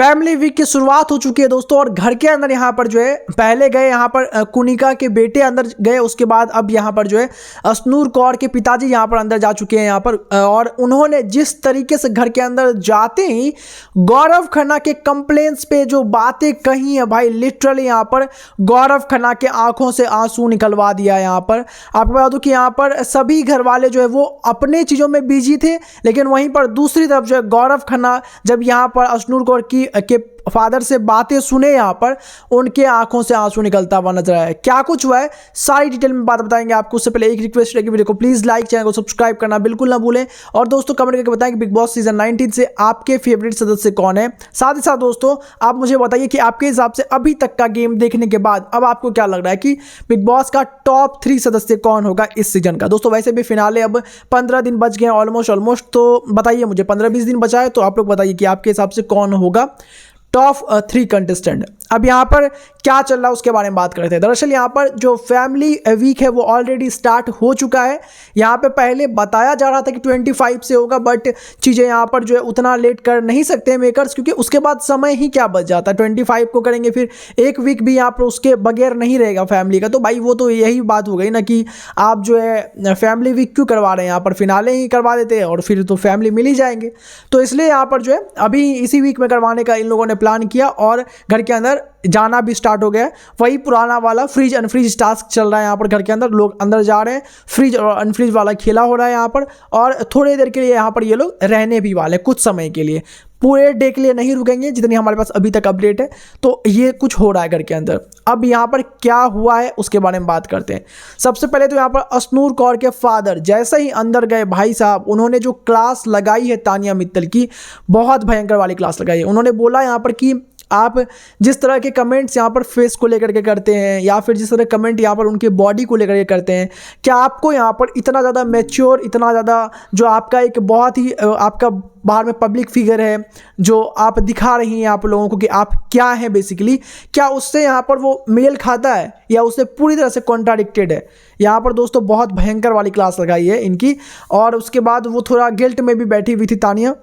Family week की शुरुआत हो चुकी है दोस्तों, और घर के अंदर यहाँ पर जो है पहले गए यहाँ पर कुनिका के बेटे अंदर गए, उसके बाद अब यहाँ पर जो है अशनूर कौर के पिताजी यहाँ पर अंदर जा चुके हैं यहाँ पर। और उन्होंने जिस तरीके से घर के अंदर जाते ही गौरव खन्ना के कंप्लेंट्स पे जो बातें कही है भाई, लिटरली यहाँ पर गौरव खन्ना के आंखों से आंसू निकलवा दिया। यहाँ पर आपको बता दूं कि यहाँ पर सभी घर वाले जो है वो अपने चीज़ों में बिजी थे, लेकिन वहीं पर दूसरी तरफ जो है गौरव खन्ना जब यहाँ पर अशनूर कौर के फादर से बातें सुने, यहाँ पर उनके आंखों से आंसू निकलता हुआ नजर आया। क्या कुछ हुआ है सारी डिटेल में बात बताएंगे आपको। उससे पहले एक रिक्वेस्ट है कि वीडियो को प्लीज लाइक, चैनल को सब्सक्राइब करना बिल्कुल ना भूलें, और दोस्तों कमेंट करके बताएं कि बिग बॉस सीजन 19 से आपके फेवरेट सदस्य कौन है। साथ ही साथ दोस्तों आप मुझे बताइए कि आपके हिसाब से अभी तक का गेम देखने के बाद अब आपको क्या लग रहा है कि बिग बॉस का टॉप 3 सदस्य कौन होगा इस सीजन का। दोस्तों वैसे भी फिनाले अब 15 दिन बच गए हैं ऑलमोस्ट, तो बताइए मुझे 15-20 दिन बचा है, तो आप लोग बताइए कि आपके हिसाब से कौन होगा टॉप 3 कंटेस्टेंट। अब यहाँ पर क्या चल रहा है उसके बारे में बात करते हैं। दरअसल यहाँ पर जो फैमिली वीक है वो ऑलरेडी स्टार्ट हो चुका है। यहाँ पे पहले बताया जा रहा था कि 25 से होगा, बट चीज़ें यहाँ पर जो है उतना लेट कर नहीं सकते मेकर्स, क्योंकि उसके बाद समय ही क्या बच जाता है। 25 को करेंगे फिर एक वीक भी यहाँ पर उसके बगैर नहीं रहेगा फैमिली का, तो भाई वो तो यही बात हो गई ना कि आप जो है फैमिली वीक क्यों करवा रहे हैं, यहाँ पर फिनाले ही करवा देते हैं और फिर तो फैमिली मिल ही जाएंगे। तो इसलिए यहाँ पर जो है अभी इसी वीक में करवाने का इन लोगों ने प्लान किया और घर के अंदर जाना भी स्टार्ट हो गया है। वही पुराना वाला फ्रीज अनफ्रीज टास्क चल रहा है यहाँ पर। घर के अंदर लोग अंदर जा रहे हैं, फ्रीज और अनफ्रीज वाला खेला हो रहा है यहाँ पर, और थोड़ी देर के लिए यहाँ पर ये लोग रहने भी वाले कुछ समय के लिए, पूरे डे के लिए नहीं रुकेंगे जितनी हमारे पास अभी तक अपडेट है। तो ये कुछ हो रहा है घर के अंदर। अब यहाँ पर क्या हुआ है उसके बारे में बात करते हैं। सबसे पहले तो यहाँ पर अशनूर कौर के फादर जैसे ही अंदर गए भाई साहब, उन्होंने जो क्लास लगाई है तानिया मित्तल की, बहुत भयंकर वाली क्लास लगाई है। उन्होंने बोला यहाँ पर कि आप जिस तरह के कमेंट्स यहाँ पर फेस को लेकर के करते हैं, या फिर जिस तरह कमेंट यहाँ पर उनके बॉडी को लेकर के करते हैं, क्या आपको यहाँ पर इतना ज़्यादा मैच्योर, इतना ज़्यादा जो आपका एक बहुत ही आपका बाहर में पब्लिक फिगर है जो आप दिखा रही हैं आप लोगों को कि आप क्या हैं बेसिकली, क्या उससे यहाँ पर वो मेल खाता है या उससे पूरी तरह से कॉन्ट्राडिक्टेड है। यहाँ पर दोस्तों बहुत भयंकर वाली क्लास लगाई है इनकी। और उसके बाद वो थोड़ा गिल्ट में भी बैठी हुई थी तानिया,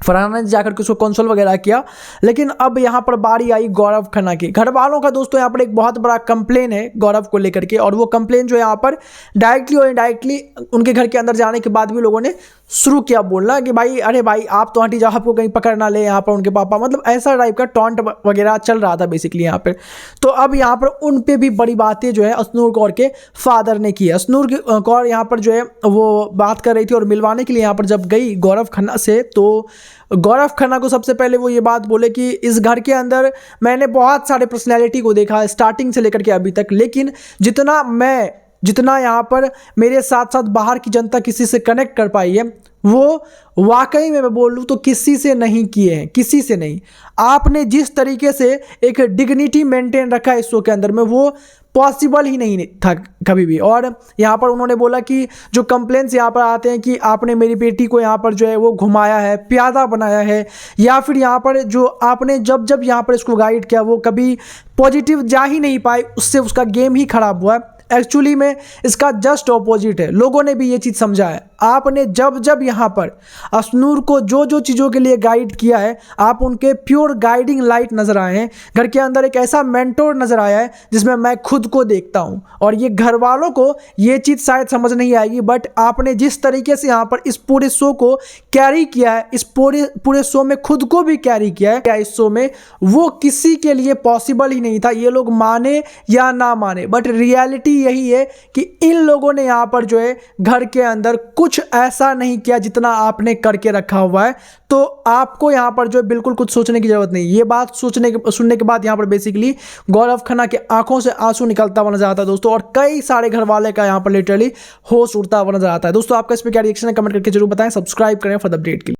फरहाना ने जाकर के उसको कंसोल वगैरह किया। लेकिन अब यहाँ पर बारी आई गौरव खन्ना की। घर वालों का दोस्तों यहाँ पर एक बहुत बड़ा कंप्लेन है गौरव को लेकर के, और वो कंप्लेन जो यहाँ पर डायरेक्टली और इनडायरेक्टली उनके घर के अंदर जाने के बाद भी लोगों ने शुरू किया बोलना कि भाई अरे भाई आप तो हटी जाओ, आपको कहीं पकड़ ना ले यहाँ पर उनके पापा, मतलब ऐसा टाइप का टॉन्ट वगैरह चल रहा था बेसिकली यहाँ पर। तो अब यहाँ पर उन पर भी बड़ी बातें जो है अशनूर कौर के फादर ने की है। अशनूर कौर यहाँ पर जो है वो बात कर रही थी और मिलवाने के लिए यहाँ पर जब गई गौरव खन्ना से, तो गौरव खन्ना को सबसे पहले वो ये बात बोले कि इस घर के अंदर मैंने बहुत सारे पर्सनैलिटी को देखा है स्टार्टिंग से लेकर के अभी तक, लेकिन जितना यहाँ पर मेरे साथ साथ बाहर की जनता किसी से कनेक्ट कर पाई है, वो वाकई में मैं बोल लूँ तो किसी से नहीं किए हैं, किसी से नहीं। आपने जिस तरीके से एक डिग्निटी मेंटेन रखा है इस शो के अंदर में, वो पॉसिबल ही नहीं था कभी भी। और यहाँ पर उन्होंने बोला कि जो कंप्लेंट्स यहाँ पर आते हैं कि आपने मेरी बेटी को यहाँ पर जो है वो घुमाया है, प्यादा बनाया है, या फिर यहाँ पर जो आपने जब यहाँ पर इसको गाइड किया वो कभी पॉजिटिव जा ही नहीं पाए, उससे उसका गेम ही खराब हुआ है। एक्चुअली में इसका जस्ट ऑपोजिट है। लोगों ने भी ये चीज़ समझा है। आपने जब यहाँ पर अशनूर को जो चीज़ों के लिए गाइड किया है, आप उनके प्योर गाइडिंग लाइट नज़र आए हैं। घर के अंदर एक ऐसा मेंटोर नज़र आया है जिसमें मैं खुद को देखता हूँ, और ये घर वालों को ये चीज़ शायद समझ नहीं आएगी, बट आपने जिस तरीके से यहाँ पर इस पूरे शो को कैरी किया है, इस पूरे शो में खुद को भी कैरी किया है इस शो में, वो किसी के लिए पॉसिबल ही नहीं था। ये लोग माने या ना माने, बट रियलिटी यही है कि इन लोगों ने यहाँ पर जो है घर के अंदर कुछ ऐसा नहीं किया जितना आपने करके रखा हुआ है। तो आपको यहाँ पर जो है बिल्कुल कुछ सोचने की जरूरत नहीं। ये बात सुनने के बाद यहाँ पर बेसिकली गौरव खन्ना के आंखों से आंसू निकलता हुआ नजर आता है दोस्तों, और कई सारे घर वाले का यहाँ पर लिटरली होश उड़ता हुआ नजर आता है। दोस्तों आपका इस पर क्या रिएक्शन है कमेंट करके जरूर बताएं। सब्सक्राइब करें फॉर द अपडेट के लिए।